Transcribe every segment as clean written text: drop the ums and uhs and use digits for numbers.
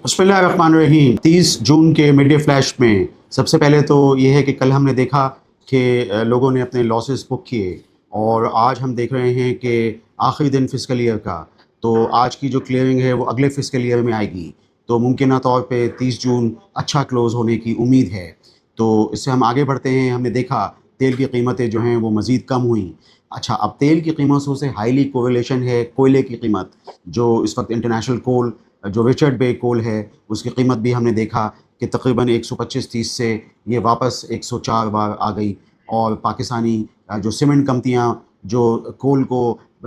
بسم اللہ الرحمن الرحیم 30 جون کے مڈ ڈے فلیش میں سب سے پہلے تو یہ ہے کہ کل ہم نے دیکھا کہ لوگوں نے اپنے لاسز بک کیے، اور آج ہم دیکھ رہے ہیں کہ آخری دن فسکل ایئر کا، تو آج کی جو کلیئرنگ ہے وہ اگلے فسکل ایئر میں آئے گی، تو ممکنہ طور پہ 30 جون اچھا کلوز ہونے کی امید ہے۔ تو اس سے ہم آگے بڑھتے ہیں۔ ہم نے دیکھا تیل کی قیمتیں جو ہیں وہ مزید کم ہوئیں۔ اچھا، اب تیل کی قیمتوں سے ہائیلی کوریلیشن ہے کوئلے کی قیمت، جو اس وقت انٹرنیشنل کول جو رچرڈ بے کول ہے، اس کی قیمت بھی ہم نے دیکھا کہ تقریباً 125-30 سے یہ واپس 104 بار آ گئی، اور پاکستانی جو سیمنٹ کمپنیاں جو کول کو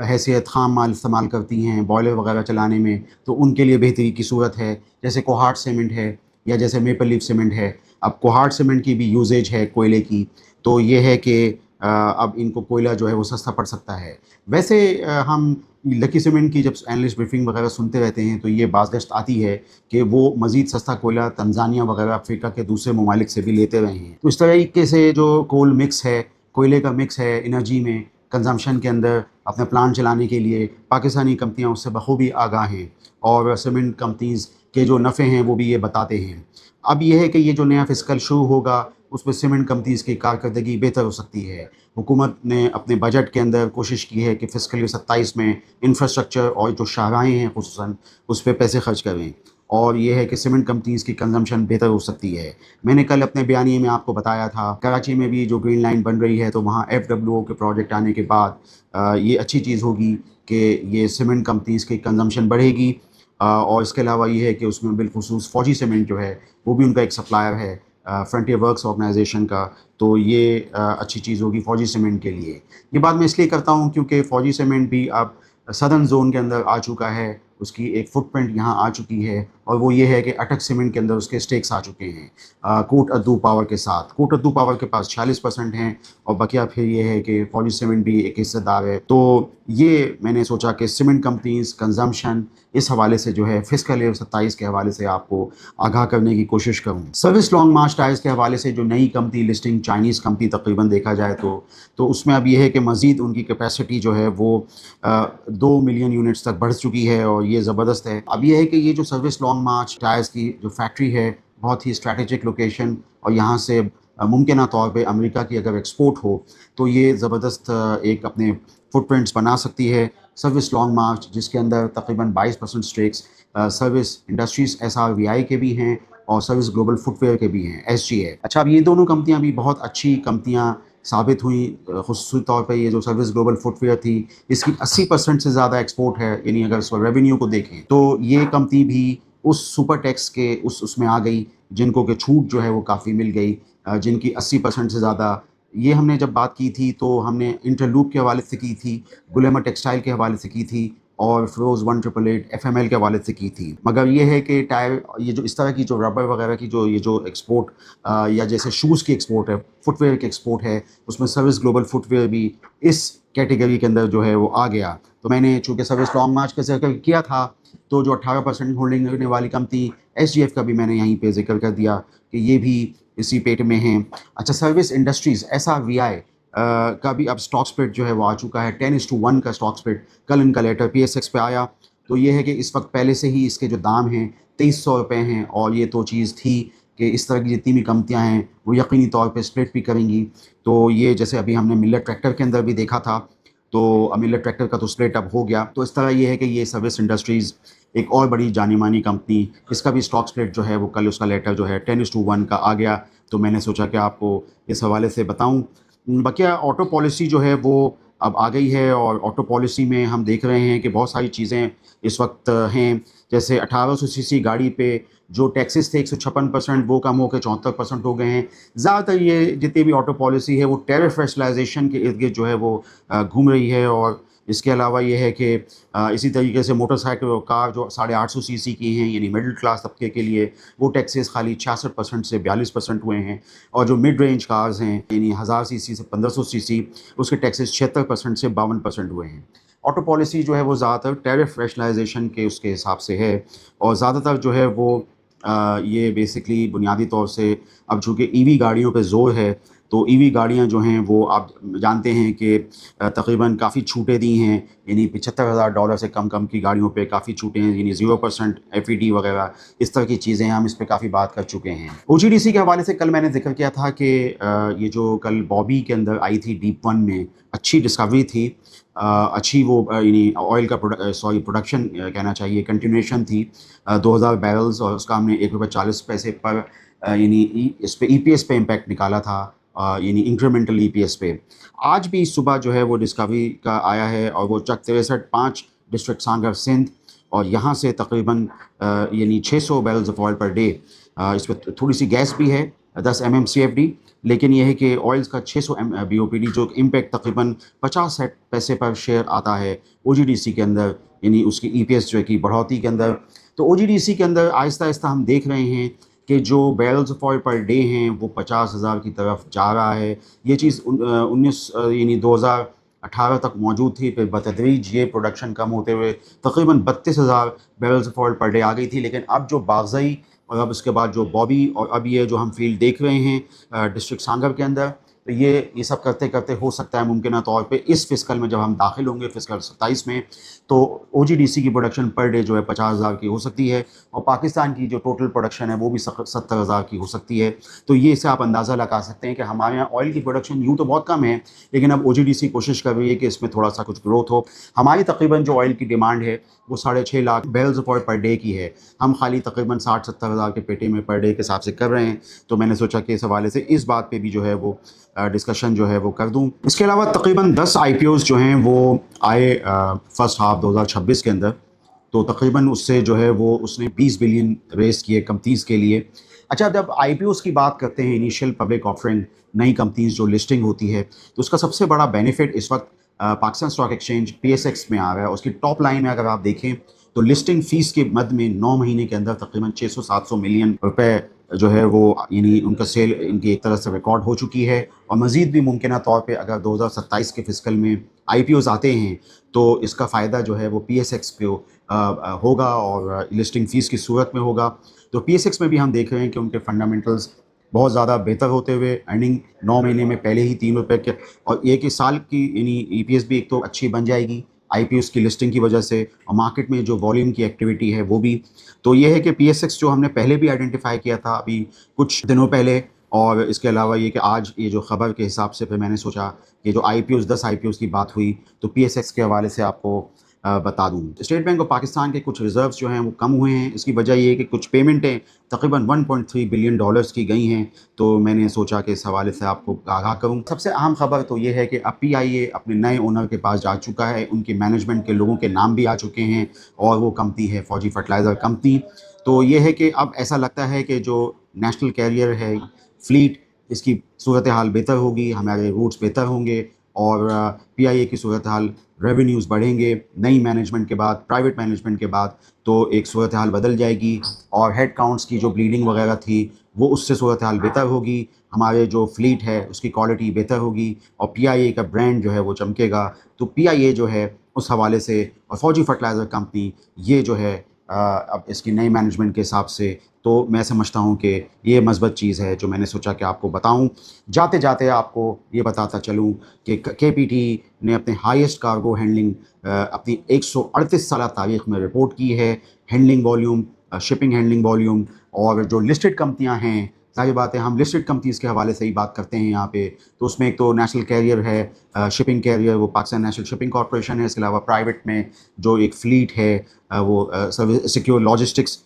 حیثیت خام مال استعمال کرتی ہیں بوائلر وغیرہ چلانے میں، تو ان کے لیے بہتری کی صورت ہے، جیسے کوہاٹ سیمنٹ ہے یا جیسے میپل لیف سیمنٹ ہے۔ اب کوہاٹ سیمنٹ کی بھی یوزیج ہے کوئلے کی، تو یہ ہے کہ اب ان کو کوئلہ جو ہے وہ سستا پڑ سکتا ہے۔ ویسے ہم لکی سیمنٹ کی جب اینالسٹ بریفنگ وغیرہ سنتے رہتے ہیں تو یہ بازگشت آتی ہے کہ وہ مزید سستا کوئلہ تنزانیہ وغیرہ افریقہ کے دوسرے ممالک سے بھی لیتے رہے ہیں۔ تو اس طریقے سے جو کول مکس ہے، کوئلے کا مکس ہے انرجی میں، کنزمپشن کے اندر اپنے پلانٹ چلانے کے لیے، پاکستانی کمپنیاں اس سے بخوبی آگاہ ہیں، اور سیمنٹ کمپنیز کے جو نفع ہیں وہ بھی یہ بتاتے ہیں۔ اب یہ ہے کہ یہ جو نیا فسکل شروع ہوگا اس میں سیمنٹ کمپنیز کی کارکردگی بہتر ہو سکتی ہے۔ حکومت نے اپنے بجٹ کے اندر کوشش کی ہے کہ فسکل 27 میں انفراسٹرکچر اور جو شاہراہیں ہیں خصوصاً اس پہ پیسے خرچ کریں، اور یہ ہے کہ سیمنٹ کمپنیز کی کنزمپشن بہتر ہو سکتی ہے۔ میں نے کل اپنے بیانیے میں آپ کو بتایا تھا کراچی میں بھی جو گرین لائن بن رہی ہے، تو وہاں FWO کے پروجیکٹ آنے کے بعد یہ اچھی چیز ہوگی کہ یہ سیمنٹ کمپنیز کی کنزمپشن بڑھے گی، اور اس کے علاوہ یہ ہے کہ اس میں بالخصوص فوجی سیمنٹ جو ہے وہ بھی ان کا ایک سپلائر ہے فرنٹیئر ورکس آرگنائزیشن کا، تو یہ اچھی چیز ہوگی فوجی سیمنٹ کے لیے۔ یہ بات میں اس لیے کرتا ہوں کیونکہ فوجی سیمنٹ بھی اب سدرن زون کے اندر آ چکا ہے، اس کی ایک فٹ پرنٹ یہاں آ چکی ہے، اور وہ یہ ہے کہ اٹک سیمنٹ کے اندر اس کے سٹیکس آ چکے ہیں کوٹ ادو پاور کے ساتھ۔ کوٹ ادو پاور کے پاس 46% ہیں، اور بقیہ پھر یہ ہے کہ فوجی سیمنٹ بھی ایک حصہ دار ہے۔ تو یہ میں نے سوچا کہ سیمنٹ کمپنیز کنزمپشن اس حوالے سے جو ہے فسکل ایئر 27 کے حوالے سے آپ کو آگاہ کرنے کی کوشش کروں۔ سروس لانگ مارچ ٹائرز کے حوالے سے جو نئی کمپنی لسٹنگ چائنیز کمپنی تقریباً دیکھا جائے تو اس میں اب یہ ہے کہ مزید ان کی کیپیسٹی جو ہے وہ 2 ملین یونٹس تک بڑھ چکی ہے، اور یہ زبردست ہے۔ اب یہ ہے کہ یہ جو سروس لانگ مارچ ٹائرز کی جو فیکٹری ہے بہت ہی اسٹریٹجک لوکیشن، اور یہاں سے ممکنہ طور پہ امریکہ کی اگر ایکسپورٹ ہو تو یہ زبردست ایک اپنے فٹ پرنٹس بنا سکتی ہے۔ سروس لانگ مارچ جس کے اندر تقریباً 22% سٹیکس سروس انڈسٹریز SRVI کے بھی ہیں، اور سروس گلوبل فٹ ویئر کے بھی ہیں SGA۔ اچھا، اب یہ دونوں کمپنیاں بھی بہت اچھی کمپنیاں ثابت ہوئیں، خصوصی طور پہ یہ جو سروس گلوبل فٹ ویئر تھی اس کی 80% سے زیادہ ایکسپورٹ ہے، یعنی اگر اس ریونیو کو دیکھیں تو یہ کمپنی بھی اس سپر ٹیکس کے اس میں آ گئی، جن کو کہ چھوٹ جو ہے وہ کافی مل گئی، جن کی 80% سے زیادہ۔ یہ ہم نے جب بات کی تھی تو ہم نے انٹرلوپ کے حوالے سے کی تھی، گلیمر ٹیکسٹائل کے حوالے سے کی تھی، اور فروز 1888 FML کے حوالے سے کی تھی۔ مگر یہ ہے کہ ٹائر یہ جو اس طرح کی جو ربر وغیرہ کی یہ جو ایکسپورٹ یا جیسے شوز کی ایکسپورٹ ہے، فٹ ویئر کی ایکسپورٹ ہے، اس میں سروس گلوبل فٹ ویئر بھی اس کیٹیگری کے اندر جو ہے وہ آ گیا۔ تو میں نے چونکہ سروس لانگ مارچ کا ذکر کیا تھا تو جو 18% ہولڈنگ کرنے والی کمپنی SGF کا بھی میں نے یہیں پہ ذکر کر دیا کہ یہ بھی اسی پیٹ میں ہیں۔ اچھا، سروس انڈسٹریز SRVI کا بھی اب سٹاک سپلٹ جو ہے وہ آ چکا ہے، 10:1 کا سٹاک سپلٹ۔ کل ان کا لیٹر PSX پہ آیا، تو یہ ہے کہ اس وقت پہلے سے ہی اس کے جو دام ہیں 2300 روپے ہیں، اور یہ تو چیز تھی کہ اس طرح کی جتنی بھی کمپنیاں ہیں وہ یقینی طور پہ سپلٹ بھی کریں گی۔ تو یہ جیسے ابھی ہم نے ملر ٹریکٹر کے اندر بھی دیکھا تھا، تو ملر ٹریکٹر کا تو سپلٹ اب ہو گیا، تو اس طرح یہ ہے کہ یہ سروس انڈسٹریز ایک اور بڑی جانی مانی کمپنی، اس کا بھی سٹاک سپلٹ جو ہے وہ کل اس کا لیٹر جو ہے 10:1 کا آ گیا، تو میں نے سوچا کہ آپ کو اس حوالے سے بتاؤں۔ بقیہ آٹو پالیسی جو ہے وہ اب آ گئی ہے، اور آٹو پالیسی میں ہم دیکھ رہے ہیں کہ بہت ساری چیزیں اس وقت ہیں، جیسے 1800 cc گاڑی پہ جو ٹیکسز تھے 156% وہ کم ہو کے 74% ہو گئے ہیں۔ زیادہ تر یہ جتنی بھی آٹو پالیسی ہے وہ ٹیرف ریشنلائزیشن کے ارد گرد جو ہے وہ گھوم رہی ہے، اور اس کے علاوہ یہ ہے کہ اسی طریقے سے موٹر سائیکل اور کار جو 850 cc کی ہیں، یعنی مڈل کلاس طبقے کے لیے، وہ ٹیکسز خالی 66% سے 42% ہوئے ہیں، اور جو مڈ رینج کارز ہیں یعنی 1000 cc سے 1500 cc، اس کے ٹیکسز 76% سے 52% ہوئے ہیں۔ آٹو پالیسی جو ہے وہ زیادہ تر ٹیرف ریشنلائزیشن کے اس کے حساب سے ہے، اور زیادہ تر جو ہے وہ یہ بیسکلی بنیادی طور سے اب چونکہ EV گاڑیوں پہ زور ہے، تو EV گاڑیاں جو ہیں وہ آپ جانتے ہیں کہ تقریباً کافی چھوٹیں دی ہیں، یعنی $75,000 سے کم کی گاڑیوں پہ کافی چھوٹیں ہیں، یعنی 0% FED وغیرہ اس طرح کی چیزیں ہم اس پہ کافی بات کر چکے ہیں۔ OGDC کے حوالے سے کل میں نے ذکر کیا تھا کہ یہ جو کل بابی کے اندر آئی تھی ڈیپ ون میں، اچھی ڈسکوری تھی، اچھی وہ یعنی آئل کا پروڈکشن کہنا چاہیے کنٹینیوشن تھی 2000 بیرلز، اور اس کا ہم نے $1.40 پر یعنی اس پہ EPS پہ امپیکٹ نکالا تھا، یعنی انکریمنٹل EPS پہ۔ آج بھی صبح جو ہے وہ ڈسکوری کا آیا ہے اور وہ چک 63.5 ڈسٹرکٹ سانگر سندھ، اور یہاں سے تقریباً یعنی 600 بیرلز آف آئل پر ڈے، اس پہ تھوڑی سی گیس بھی ہے 10 MMCFD، لیکن یہ ہے کہ آئلز کا 600 BOPD جو امپیکٹ تقریباً 50 پیسے پر شیئر آتا ہے OGDC کے اندر، یعنی اس کی EPS جو ہے کہ بڑھوتی کے اندر۔ تو OGDC کے اندر آہستہ آہستہ ہم دیکھ رہے ہیں کہ جو بیرلز آف آئل پر ڈے ہیں وہ 50,000 کی طرف جا رہا ہے۔ یہ چیز 2018 تک موجود تھی، پھر بتدریج یہ پروڈکشن کم ہوتے ہوئے تقریباً 32,000 بیرلز آف آئل پر ڈے آ گئی تھی، لیکن اب جو باغزئی اور اب اس کے بعد جو بابی اور اب یہ جو ہم فیلڈ دیکھ رہے ہیں ڈسٹرکٹ سانگر کے اندر، تو یہ سب کرتے کرتے ہو سکتا ہے ممکنہ طور پہ اس فسکل میں جب ہم داخل ہوں گے فسکل 27 میں، تو OGDC کی پروڈکشن پر ڈے جو ہے 50,000 کی ہو سکتی ہے، اور پاکستان کی جو ٹوٹل پروڈکشن ہے وہ بھی 70,000 کی ہو سکتی ہے۔ تو یہ اس سے آپ اندازہ لگا سکتے ہیں کہ ہمارے یہاں آئل کی پروڈکشن یوں تو بہت کم ہے، لیکن اب OGDC کوشش کر رہی ہے کہ اس میں تھوڑا سا کچھ گروتھ ہو۔ ہماری تقریباً جو آئل کی ڈیمانڈ ہے وہ 6.5 lakh بیرلز of oil per day کی ہے، ہم خالی تقریباً 60-70 ہزار کے پیٹے میں پر ڈے کے حساب سے کر رہے ہیں، تو میں نے سوچا کہ اس حوالے سے اس بات پہ بھی جو ہے وہ ڈسکشن جو ہے وہ کر دوں۔ اس کے علاوہ تقریباً 10 IPOs جو ہیں وہ آئے فرسٹ ہاف 2026 کے اندر، تو تقریباً اس سے جو ہے وہ اس نے 20 بلین ریز کیے کمپنیز کے لیے۔ اچھا، جب IPOs کی بات کرتے ہیں، انیشیل پبلک آفرنگ، نئی کمپنیز جو لسٹنگ ہوتی ہے، تو اس کا سب سے بڑا بینیفٹ اس وقت پاکستان اسٹاک ایکسچینج PSX میں آ رہا ہے۔ اس کی ٹاپ لائن میں اگر آپ دیکھیں تو لسٹنگ فیس کے مد میں 9 مہینے کے اندر تقریباً 600-700 ملین روپے جو ہے وہ یعنی ان کا سیل ان کی ایک طرح سے ریکارڈ ہو چکی ہے، اور مزید بھی ممکنہ طور پہ اگر 2027 کے فسکل میں IPOs آتے ہیں تو اس کا فائدہ جو ہے وہ PSX پہ ہوگا اور لسٹنگ فیس کی صورت میں ہوگا۔ تو PSX میں بھی ہم دیکھ رہے ہیں کہ ان کے فنڈامنٹلز بہت زیادہ بہتر ہوتے ہوئے، ارننگ 9 مہینے میں پہلے ہی $3 کے، اور ایک ہی سال کی یعنی EPS بھی ایک تو اچھی بن جائے گی IPOs کی لسٹنگ کی وجہ سے، اور مارکیٹ میں جو والیوم کی ایکٹیویٹی ہے وہ بھی۔ تو یہ ہے کہ PSX جو ہم نے پہلے بھی آئیڈینٹیفائی کیا تھا ابھی کچھ دنوں پہلے، اور اس کے علاوہ یہ کہ آج یہ جو خبر کے حساب سے پھر میں نے سوچا کہ جو IPOs 10 IPOs کی بات ہوئی تو PSX کے حوالے سے آپ کو بتا دوں۔ اسٹیٹ بینک آف پاکستان کے کچھ ریزروز جو ہیں وہ کم ہوئے ہیں، اس کی وجہ یہ ہے کہ کچھ پیمنٹیں تقریباً $1.3 بلین کی گئی ہیں، تو میں نے سوچا کہ اس حوالے سے آپ کو آگاہ کروں۔ سب سے اہم خبر تو یہ ہے کہ اب PIA اپنے نئے اونر کے پاس جا چکا ہے، ان کی مینجمنٹ کے لوگوں کے نام بھی آ چکے ہیں، اور وہ کمپنی ہے فوجی فرٹیلائزر کمپنی۔ تو یہ ہے کہ اب ایسا لگتا ہے کہ جو نیشنل کیریئر ہے فلیٹ، اس کی صورتحال بہتر ہوگی، ہمارے روٹس بہتر ہوں گے، اور PIA کی صورتحال ریونیوز بڑھیں گے نئی مینجمنٹ کے بعد، پرائیویٹ مینجمنٹ کے بعد، تو ایک صورتحال بدل جائے گی، اور ہیڈ کاؤنٹس کی جو بلیڈنگ وغیرہ تھی وہ اس سے صورتحال بہتر ہوگی، ہمارے جو فلیٹ ہے اس کی کوالٹی بہتر ہوگی، اور PIA کا برانڈ جو ہے وہ چمکے گا۔ تو PIA جو ہے اس حوالے سے، اور فوجی فرٹیلائزر کمپنی یہ جو ہے اب اس کی نئی مینجمنٹ کے حساب سے، تو میں سمجھتا ہوں کہ یہ مثبت چیز ہے جو میں نے سوچا کہ آپ کو بتاؤں۔ جاتے جاتے آپ کو یہ بتاتا چلوں کہ KPT نے اپنے ہائیسٹ کارگو ہینڈلنگ اپنی 138 سالہ تاریخ میں رپورٹ کی ہے، handling volume, shipping handling volume, اور جو لسٹڈ کمپنیاں ہیں، ظاہر بات ہے ہم لسٹڈ کمپنیز کے حوالے سے ہی بات کرتے ہیں یہاں پہ، تو اس میں ایک تو نیشنل کیریئر ہے، شپنگ کیریئر وہ پاکستان نیشنل شپنگ کارپوریشن ہے، اس کے علاوہ پرائیویٹ میں جو ایک فلیٹ ہے وہ سیکیور لاجسٹکس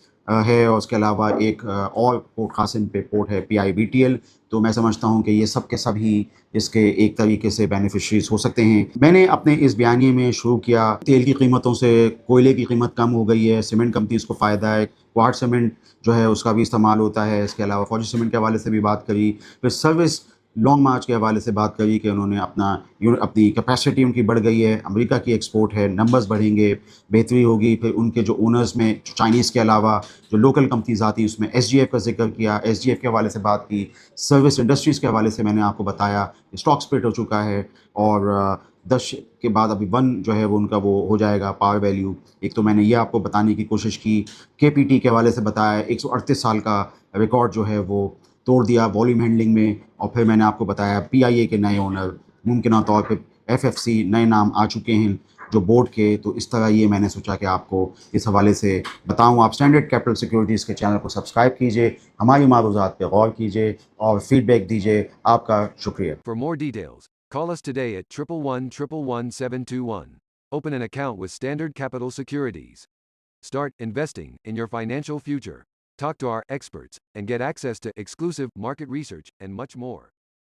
ہے، اور اس کے علاوہ ایک اور پورٹ قاسم پہ پورٹ ہے PIBTL۔ تو میں سمجھتا ہوں کہ یہ سب کے سب ہی اس کے ایک طریقے سے بینیفیشریز ہو سکتے ہیں۔ میں نے اپنے اس بیانیے میں شروع کیا تیل کی قیمتوں سے، کوئلے کی قیمت کم ہو گئی ہے، سیمنٹ کمپنیز کو فائدہ ہے، کوارٹ سیمنٹ جو ہے اس کا بھی استعمال ہوتا ہے، اس کے علاوہ فوجی سیمنٹ کے حوالے سے بھی بات کری، پھر سروس لانگ مارچ کے حوالے سے بات کری کہ انہوں نے اپنی کیپیسٹی ان کی بڑھ گئی ہے، امریکہ کی ایکسپورٹ ہے، نمبرز بڑھیں گے، بہتری ہوگی، پھر ان کے جو اونرز میں چائنیز کے علاوہ جو لوکل کمپنیز آتی ہیں اس میں SGF کا ذکر کیا، SGF کے حوالے سے بات کی، سروس انڈسٹریز کے حوالے سے میں نے آپ کو بتایا اسٹاک سپلٹ ہو چکا ہے، اور 10 کے بعد ابھی 1 جو ہے وہ ان کا وہ ہو جائے گا پاور ویلیو۔ ایک تو میں نے یہ آپ کو بتانے کی کوشش کی، KPT کے حوالے سے بتایا 138 سال کا ریکارڈ جو ہے وہ توڑ دیا والیوم ہینڈلنگ میں، اور پھر میں نے آپ کو بتایا پی آئی اے کے نئے اونر، ممکنہ طور پہ ایف ایف سی نئے نام آ چکے ہیں جو بورڈ کے، تو اس طرح یہ میں نے سوچا کہ آپ کو اس حوالے سے بتاؤں. آپ اسٹینڈرڈ کیپٹل سیکیورٹیز کے چینل کو سبسکرائب کیجیے، ہماری معروضات پہ غور کیجیے اور فیڈ بیک دیجیے. آپ کا شکریہ. For more details, call us today at 111-111-721. Open an account with Standard Capital Securities. Start investing in your financial future. Talk to our experts and get access to exclusive market research and much more.